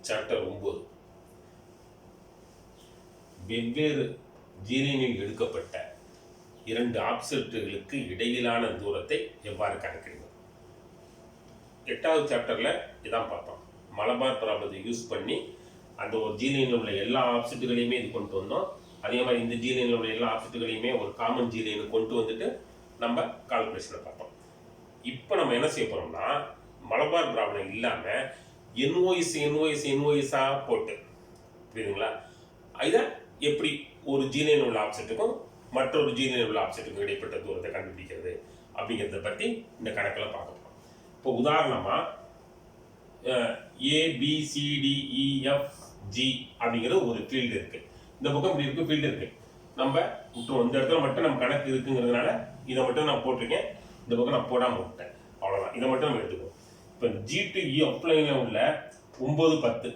Chapter 9 வெவ்வேறு ஜீனில் எடுக்கப்பட்ட இரண்டு ஆப்ஜெக்டுகளுக்கு இடையிலான தூரத்தை எவ்வாறு கணக்கிடுவது. 8வது சாப்டர்ல இதான் பார்த்தோம். மலபார் ப்ராப்ளத்தை யூஸ் பண்ணி அந்த ஒரு ஜீனியில் உள்ள எல்லா ஆப்ஜெக்டுகளையுமே இது கொண்டு வந்தோம். அதே மாதிரி இந்த ஜீனியில் உள்ள எல்லா ஆப்ஜெக்டுகளையுமே ஒரு காமன் ஜீனியில் கொண்டு வந்துட்டு நம்ம கால்குலேஷனை பார்த்தோம். இப்போ நம்ம என்ன செய்ய போறோம்னா, மலபார் ப்ராப்ளம் இல்லாம என்ஓஎஸ்ஆ போட்டு, புரியுதுங்களா, இதை எப்படி ஒரு ஜீனியில் உள்ள ஆப்ஜெக்ட்டுக்கும் மற்றொரு ஜீனியில் உள்ள ஆப்ஜெக்ட்டுக்கும் இடைப்பட்ட தூரத்தை கண்டுபிடிக்கிறது அப்படிங்கிறத பற்றி இந்த கணக்கில் பார்க்க போறோம். இப்போ உதாரணமா ABCDEFG அப்படிங்கிற ஒரு ஃபீல்டு இருக்கு. இந்த பக்கம் இப்படி இருக்கு ஃபீல்டு இருக்கு. நம்ம இந்த இடத்துல மட்டும் நம்ம கணக்கு இருக்குங்கிறதுனால இதை மட்டும் நான் போட்டிருக்கேன். இந்த பக்கம் நான் போடாம விட்டேன். அவ்வளவுதான். இதை மட்டும் நம்ம எடுத்துக்குவோம். இப்போ G to E அப்ளைன்ல உள்ள 9, 10,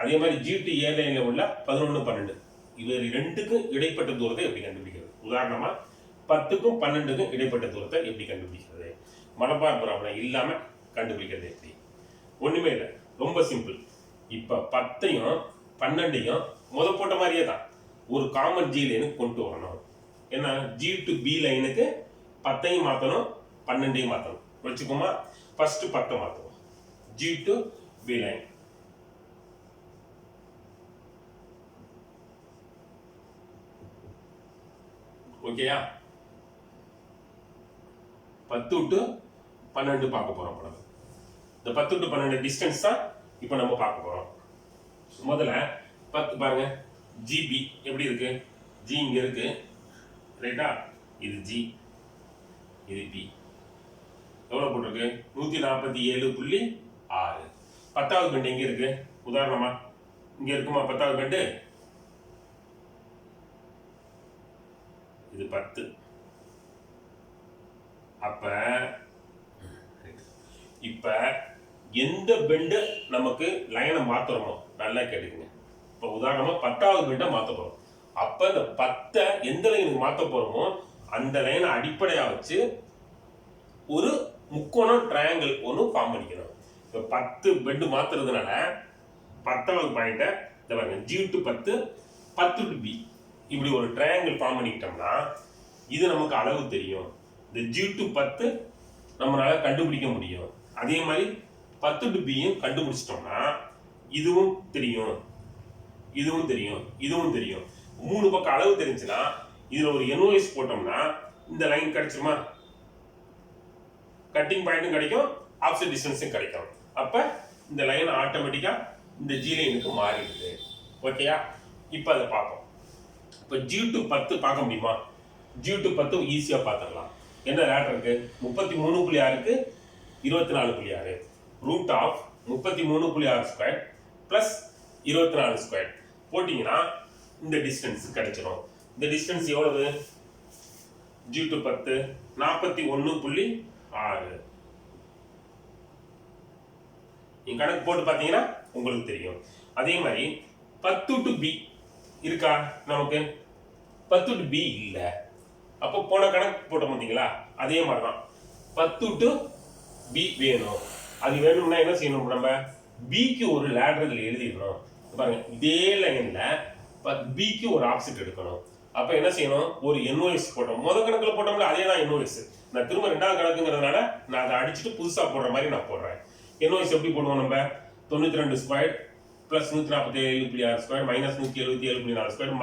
அதே மாதிரி G to A லைன்ல உள்ள 11, 12, இது ரெண்டுக்கும் இடைப்பட்ட தூரத்தை எப்படி கண்டுபிடிக்கிறது? உதாரணமா 10க்கும் 12க்கும் இடைப்பட்ட தூரத்தை எப்படி கண்டுபிடிக்கிறது? மலபார் ப்ராப்ளம் இல்லாம கண்டுபிடிக்கிறது எப்படி? ஒண்ணுமே இல்லை, ரொம்ப சிம்பிள். இப்ப 10ஐயும் 12ஐயும் போட்ட மாதிரியே தான் ஒரு காமன் ஜி லைனுக்கு கொண்டு வரணும். என்ன, G to B லைனுக்கு 10ஐயும் மாத்தணும், 12ஐயும் மாத்தணும். வச்சுக்கோமா, ஃபர்ஸ்ட் 10 மாத்துவோம். G to B line. ஓகேயா? 10 to 12 பார்க்க போறோம். இந்த 10 to 12 டிஸ்டன்ஸ் தான் இப்போ நம்ம பார்க்க போறோம். முதல்ல 10 பாருங்க, GB எப்படி இருக்கு? G இங்க இருக்கு, ரைட்டா? இது G, இது B. எவ்வளவு போட்டிருக்கு? 147.6. 10வது பெண்ட் எங்க இருக்கு? உதாரணமா இங்க இருக்குமா 10வது பெண்ட்? இது 10. அப்ப இப்ப எந்த பெண்ட் நமக்கு லைனை மாத்துறோமோ நல்லா கேட்டுக்கங்க. இப்ப உதாரணமா 10வது பெண்டை மாத்த போறோம். அப்ப இந்த 10 எந்த லைனுக்கு மாத்த போறோமோ அந்த லைனை அடிப்படையா வச்சு ஒரு முக்கோணம் ட்ரையாங்கிள் ஒன்று ஃபார்ம் பண்ணிக்கணும். இப்போ 10 பெண்ட் மாத்துறதுனால 10வது பாயிண்ட இந்த பாருங்க, G to 10, 10 to B, இப்படி ஒரு ட்ரையாங்கிள் ஃபார்ம் பண்ணிக்கிட்டோம்னா இது நமக்கு அளவு தெரியும். இந்த G to 10 நம்மளால கண்டுபிடிக்க முடியும். அதே மாதிரி 10 to B-யும் கண்டுபிடிச்சிட்டோம்னா இதுவும் தெரியும், இதுவும் தெரியும், இதுவும் தெரியும். 3 பக்கம் அளவு தெரிஞ்சுன்னா இதுல ஒரு NOS போட்டோம்னா இந்த லைன் கிடைச்சிருமா? கட்டிங் பாயிண்ட்டும் கிடைக்கும், ஆஃப்செட் டிஸ்டன்ஸும் கிடைக்கும். அப்ப இந்த லைன் ஆட்டோமேட்டிக்கா இந்த G லைனுக்கு மாறிடுது. ஓகேயா? இப்போ அதை பார்ப்போம். இப்போ G to 10 பார்க்க முடியுமா? G to 10 ஈஸியா பார்த்துடலாம். என்ன ரேட் இருக்கு? 33.6க்கு 24.6 root of 33.6 square plus 24 square போட்டீங்கன்னா இந்த டிஸ்டன்ஸ் கிடைச்சிடும். இந்த டிஸ்டன்ஸ் எவ்வளவு? G to 10 41.6. நீங்க கணக்கு போட்டு பார்த்தீங்கன்னா உங்களுக்கு தெரியும். அதே மாதிரி 10 to B இருக்கா நமக்கு? 10 to B இல்ல. அப்போ போன கணக்கு போட்ட பார்த்தீங்களா? அதே மாதிரி தான் 10 to B வேணும். அது வேணும்னா என்ன செய்யணும்? நம்ம Bக்கு ஒரு லேட்டரல் எழுதிடணும். பாருங்க, இதே லைன்ல Bக்கு ஒரு ஆப்ஜெக்ட் எடுக்கணும். அப்ப என்ன செய்யணும்? ஒரு NOS போட்டோம். முதல் கணக்குல போட்டோம்ல அதே தான் NOS. நான் திரும்ப 2வது கணக்குங்கிறதுனால நான் அதை அடிச்சுட்டு புதுசா போடுற மாதிரி நான் போடுறேன். NOS எப்படி போடுவோம்? நம்ம 92 square plus 147.6 square minus 177.4 square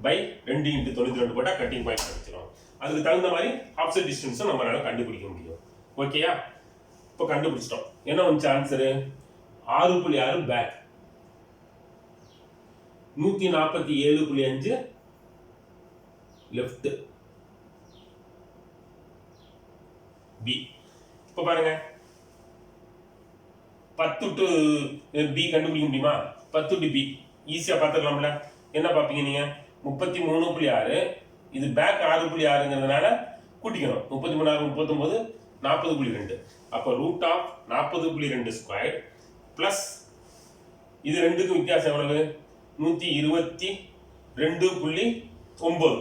by 2 × 92 போட்டா கட்டிங் பாயிண்ட் கிடைச்சிடும். அதுக்கு தகுந்த மாதிரி ஆப்செட் டிஸ்டன்ஸும் நம்மளால கண்டுபிடிக்க முடியும். ஓகேயா? இப்போ கண்டுபிடிச்சிட்டோம். என்ன வந்துச்சு ஆன்சரு? 6.6 back, 147.5 left B. இப்போ பாருங்க, 10 to B கண்டுபிடிக்க முடியுமா? 10 to B ஈஸியா பார்த்துக்கலாம்ல. என்ன பார்ப்பீங்க நீங்க? 33.6, இது பேக் 6.6ங்கிறதுனால கூட்டிக்கணும். 33, 39, 40.2. அப்போ ரூட் ஆஃப் 40.2 ஸ்கொயர் பிளஸ் இது ரெண்டுக்கும் வித்தியாசம் எவ்வளவு? 122.9,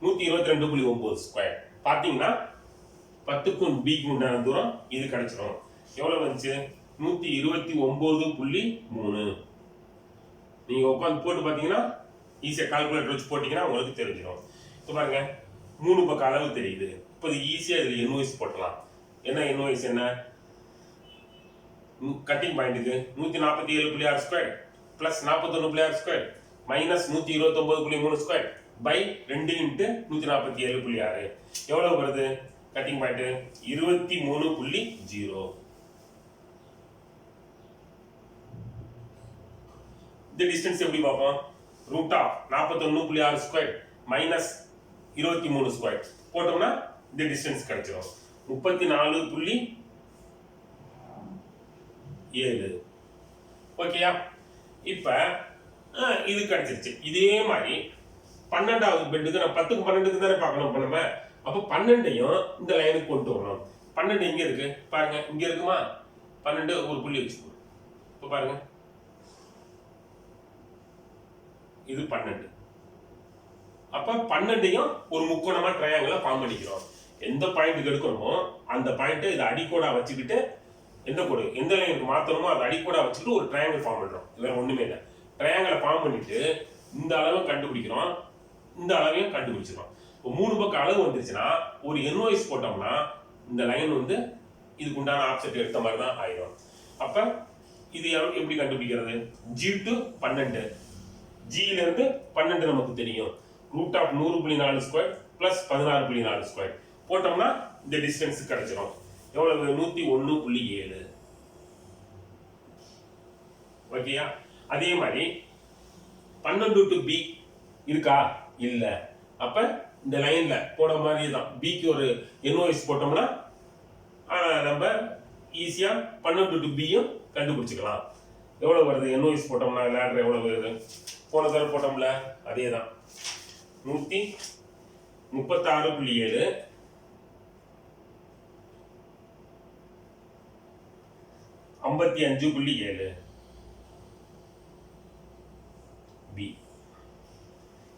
122.9 ஸ்கொயர். பார்த்தீங்கன்னா 10க்கும் Bக்கு உண்டான தூரம் இது கிடைச்சிடும். எவ்வளவு வந்துச்சு? 129.3 நீங்க உட்காந்து போட்டு பாத்தீங்கன்னா ஈஸியா கால்குலேட்டர் வச்சு போட்டீங்கன்னா உங்களுக்கு தெரிஞ்சிடும். இப்போ பாருங்க 3 பக்க அளவு தெரியுது. இப்போ இது ஈஸியா இதுல இன்வாய்ஸ் போடலாம். என்ன இன்வாய்ஸ் என்ன? கட்டிங் பாயிண்ட்டுக்கு 147.6 square plus 41.6 square minus 129.3 square by 2 into 147.6 எவ்வளவு வருது? Cutting point 23.0. இந்த டிஸ்டன்ஸ் எப்படி பார்ப்போம்? Root of 41.6 square minus 23 square போட்டோம்னா இந்த டிஸ்டன்ஸ் கிடைச்சிடும் 34.7. ஓகேயா? இப்ப இது கிடைச்சிருச்சு. இதே மாதிரி 12வது பெட்டுக்கு நான் 10க்கு 12க்கு தானே பார்க்கணும் நம்ம. அப்போ 12ஐயும் இந்த லைனுக்கு கொண்டு வரணும். 12 இங்க இருக்கு பாருங்க, இங்க இருக்குமா? 12 ஒரு புள்ளி வச்சுக்கோ. இப்போ பாருங்க இது 12. அப்ப 12ஐயும் ஒரு முக்கோணமா ட்ரையாங்கிளா ஃபார்ம் பண்ணிக்கிறோம். எந்த பாயிண்ட்டுக்கு எடுக்கணுமோ அந்த பாயிண்ட் இதை அடிக்கோடா வச்சுக்கிட்டு எந்த கோடு எந்த லைனுக்கு மாத்தணுமோ அதை அடிக்கோடா வச்சுக்கிட்டு ஒரு ட்ரையாங்கிள் ஃபார்ம் பண்றோம். வேற ஒண்ணுமே இல்லை. ட்ரையாங்கிளை ஃபார்ம் பண்ணிட்டு இந்த அளவை கண்டுபிடிக்கிறோம், இந்த அளவையும் கண்டுபிடிச்சிடும். இப்போ 3 பக்கம் அளவு வந்துருச்சுன்னா ஒரு என்வாய்ஸ் போட்டோம்னா இந்த லைன் வந்து இதுக்கு உண்டான ஆப்செட் எடுத்த மாதிரி தான் ஆயிடும். அப்ப இது எப்படி கண்டுபிடிக்கிறது? G to 12. Gல இருந்து 12 நமக்கு தெரியும். Root of 100.4 square plus 16.4 square போட்டோம்னா இந்த டிஸ்டன்ஸ் கிடைச்சிடும். எவ்வளவு? 101.7. ஓகேயா? அதே மாதிரி 12 to B இருக்கா? இல்ல. அப்ப இந்த லைன்ல போட மாதிரி தான் பிக்கு ஒரு என்ஓஎஸ் போட்டோம்னா நம்ம ஈஸியா 12 to B-யும் கண்டுபிடிச்சிக்கலாம். எவ்வளவு வருது? என்ஓஎஸ் போட்டோம்னா லேடர் எவ்வளவு வருது? போன தடவை போட்டோம்ல அதே தான் 136.7 55.7 B.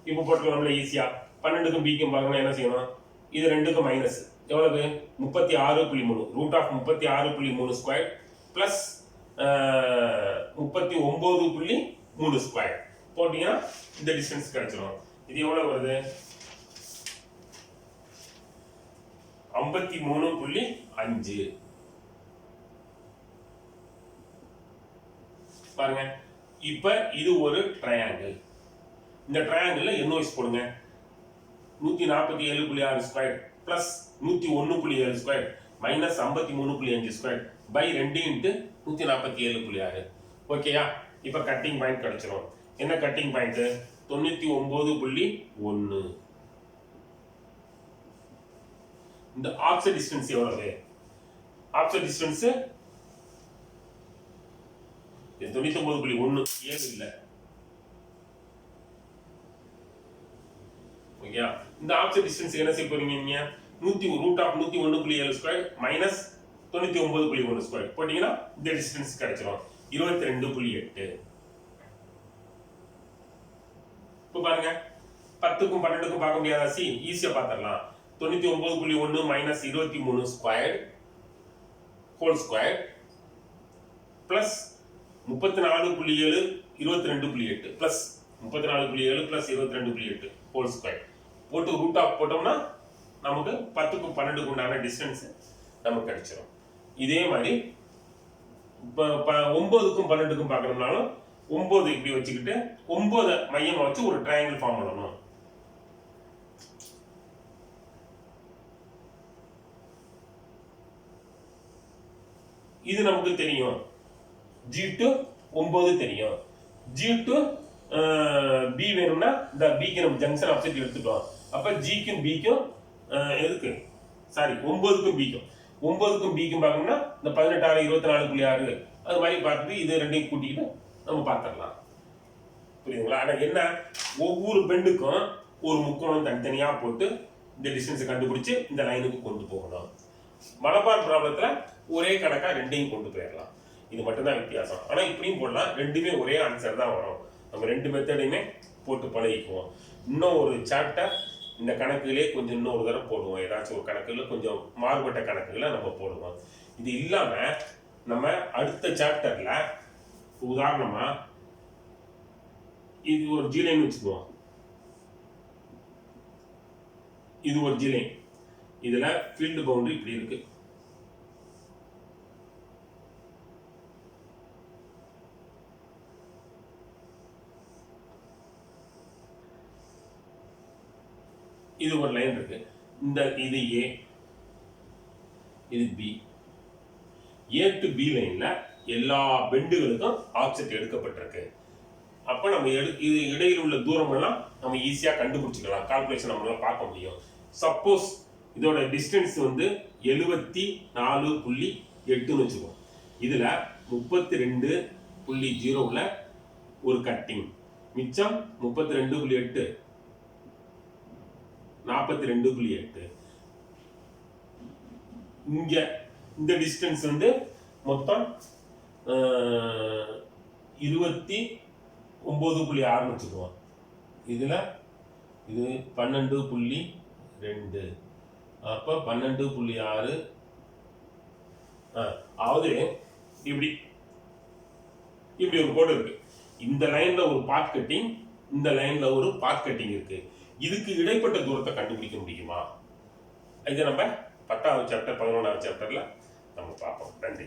இப்போ போட்டுக்கலாம்ல ஈஸியா. 12க்கும் பிக்கும் பார்க்கணும் என்ன செய்யணும்? இது 2க்கும் மைனஸ் எவ்வளவு? 36.3 root of 36.3 square plus 39.3 square போட்டீங்கன்னா இந்த டிஸ்டன்ஸ் கிடைச்சிடும். இது எவ்வளவு வருது? 53.5. பாருங்க. இப்ப இது ஒரு ட்ரையாங்கிள். இந்த ட்ரையாங்கிள்ல என்ஓஎஸ் போடுங்க. 147.6 square plus 101.7 square minus 53.5 square by 2 into 147.6. ஓகேயா? இப்ப கட்டிங் பாயிண்ட் கிடைச்சிடும். என்ன கட்டிங் பாயிண்ட்? 99.1. இந்த ஆஃப்செட் டிஸ்டன்ஸ் எவ்வளவு? ஆஃப்செட் டிஸ்டன்ஸ் 99.1 7 இல்ல. ஓகேயா? இந்த ஆஃப்செட் டிஸ்டன்ஸ் என்ன செய்ய போறீங்க? நீங்க root of 101.7 square minus 99.1 square போட்டீங்கன்னா இந்த டிஸ்டன்ஸ் கிடைச்சிடும் 22.8. இப்போ பாருங்க 10க்கும் 12க்கும் பார்க்க முடியாதா? ஈஸியா பார்த்துடலாம். 99.1 minus 23 square whole square plus 34.7 22.8 plus 34.7 plus 22.8 whole square போட்டு ரூட் ஆஃப் போட்டோம்னா நமக்கு 10க்கும் 12க்கும் உண்டான டிஸ்டன்ஸ் நமக்கு கிடைச்சிடும். இதே மாதிரி 9க்கும் 12க்கும் பார்க்கணும்னாலும் 9 இப்படி வச்சுக்கிட்டு 9 மையமா வச்சு ஒரு ட்ரையாங்கிள் ஃபார்ம் பண்ணணும். இது நமக்கு தெரியும். G to 9 தெரியும். G to B வேணும்னா இந்த B-க்கு நம்ம ஜங்ஷன் ஆப்செட் எடுத்துட்டோம். அப்ப G-க்கும் B-க்கும் எதுக்கு? சாரி 9க்கும் B-க்கும் 9க்கும் B-க்கும் பார்க்கணும்னா இந்த 18 24.6 அது மாதிரி பார்த்துட்டு இது ரெண்டையும் கூட்டிக்கிட்டு நம்ம பார்த்துடலாம். புரியுதுங்களா? ஆனா என்ன, ஒவ்வொரு பெண்டுக்கும் ஒரு முக்கோணம் தனித்தனியா போட்டு இந்த டிஸ்டன்ஸ் கண்டுபிடிச்சு இந்த லைனுக்கு கொண்டு போகணும். மலபார் ப்ராப்ளத்துல ஒரே கணக்கா ரெண்டையும் கொண்டு போயிடலாம். இது மட்டும்தான் வித்தியாசம். ஆனா இப்படியும் போடலாம். ரெண்டுமே ஒரே ஆன்சர் தான் வரும். நம்ம 2 மெத்தடையுமே போட்டு பழகிக்குவோம். இன்னும் ஒரு சாப்டர் இந்த கணக்குகளே கொஞ்சம் இன்னொரு தடவை போடுவோம். ஏதாச்சும் ஒரு கணக்குல கொஞ்சம் மாறுபட்ட கணக்குகளை நம்ம போடுவோம். இது இல்லாம நம்ம அடுத்த சாப்டர்ல உதாரணமா இது ஒரு ஜீலைன் வச்சுக்குவோம். இது ஒரு ஜீலைன். இதுல ஃபீல்டு பவுண்டரி இப்படி இருக்கு. இது ஒரு லைன் இருக்கு. இது ஏ, இது பி. ஏ டு பி லைன்ல எல்லா பெண்டுகளுக்கும் ஆப்செட் எடுக்கப்பட்டிருக்கு. அப்ப நம்ம இது இடையில் உள்ள தூரம் எல்லாம் நம்ம ஈஸியா கண்டுபிடிச்சிக்கலாம். கால்குலேஷன் நம்மளால பார்க்க முடியும். சப்போஸ் இதோட டிஸ்டன்ஸ் 74.8 வச்சுக்கோம். இதுல 32.0 ஒரு கட்டிங், மிச்சம் 32.8 42.8. இங்க இந்த டிஸ்டன்ஸ் மொத்தம் 29.6 வச்சுக்குவோம். இதுல இது 12.2, அப்ப 12.6. அதாவது இப்படி இப்படி ஒரு கோடு இருக்கு. இந்த லைன்ல ஒரு பாத் கட்டிங், இந்த லைன்ல ஒரு பாத் கட்டிங் இருக்கு. இதுக்கு இடைப்பட்ட தூரத்தை கண்டுபிடிக்க முடியுமா? இதை நம்ம 10வது சாப்டர் 11வது சாப்டர்ல நம்ம பார்ப்போம். நன்றி.